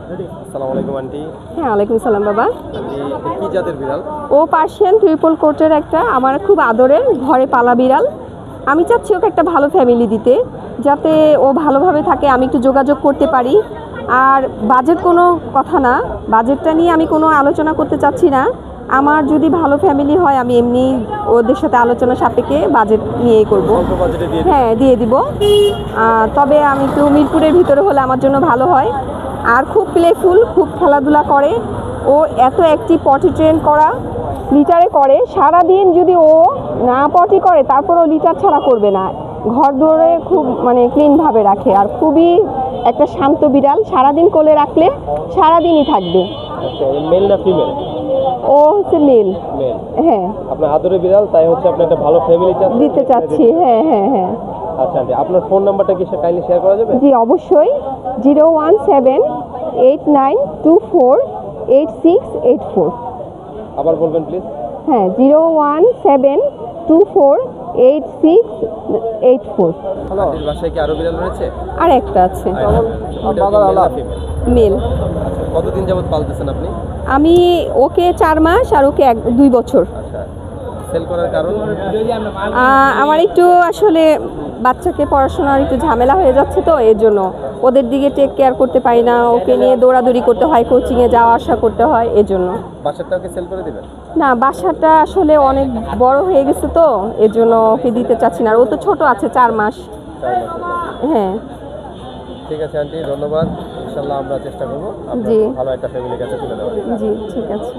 আসসালামু আলাইকুম আন্টি। হ্যাঁ, ওয়ালাইকুম সালাম বাবা। আন্টি কি জাতের বিড়াল? ও পার্সিয়ান ট্রিপল কোটের একটা আমার খুব আদরের ঘরে পালা বিড়াল। আমি চাচ্ছি ওকে একটা ভালো ফ্যামিলি দিতে, যাতে ও ভালোভাবে থাকে, আমি একটু যোগাযোগ করতে পারি। আর বাজেট কোনো কথা না, বাজেটটা নিয়ে আমি কোনো আলোচনা করতে চাচ্ছি না। আমার যদি ভালো ফ্যামিলি হয় আমি এমনি ওদের সাথে আলোচনা সাপেক্ষে বাজেট নিয়েই করব। অল্প বাজেটে দিয়ে দিন। হ্যাঁ, দিয়ে দিব। তবে আমি একটু মিরপুরের ভিতরে হলে আমার জন্য ভালো হয়। আর খুব প্লেফুল, খুব খেলাধুলা করে। ও এত অ্যাক্টিভ, পটি ট্রেন করা, লিটারে করে। সারাদিন যদি ও না পটি করে তারপরও লিটার ছাড়া করবে না। ঘর দুয়ারে খুব ক্লিনভাবে রাখে, আর খুবই একটা শান্ত বিড়াল। সারাদিন কোলে রাখলে সারাদিনই থাকবে। আচ্ছা, মেল না ফিমেল? ও হচ্ছে মেল। মেল। হ্যাঁ, আপনার আদরের বিড়াল, তাই হচ্ছে আপনি একটা ভালো ফ্যামিলি দিতে চাচ্ছি। হ্যাঁ হ্যাঁ হ্যাঁ। আচ্ছা আন্টি, আপনার ফোন নাম্বারটা কি কাইন্ডলি শেয়ার করা যাবে? জি অবশ্যই, 01789248684। আবার বলবেন প্লিজ। হ্যাঁ, 017248684। আন্টির বাসায় কি আরো বিড়াল রয়েছে? আর একটা আছে, ফিমেল? মেল। আচ্ছা, কতদিন যাবত পালতেছেন আপনি? আমি ওকে 4 মাস আর ওকে 2 বছর। আচ্ছা, সেল করার কারণ? আমার একটু আসলে বাচ্চাকে পড়াশোনার একটু ঝামেলা হয়ে যাচ্ছে, তো এর জন্য ওদের দিকে টেক কেয়ার করতে পারি না। ওকে নিয়ে দৌড়াদৌড়ি করতে হয়, কোচিংয়ে যাওয়া আসা করতে হয়, এর জন্য। বাসাটাকে সেল করে দিবেন? না, বাসাটা আসলে অনেক বড় হয়ে গেছে, তো এর জন্য ওকে দিতে চাচ্ছি না। আর ও তো ছোট আছে, 4 মাস। 4 মাসের। হ্যাঁ। ঠিক আছে আন্টি, ধন্যবাদ। ইনশাআল্লাহ আমরা চেষ্টা করবো জি। ভালো একটা ফ্যামিলির কাছে তুলে দেওয়ার। জি, ঠিক আছে।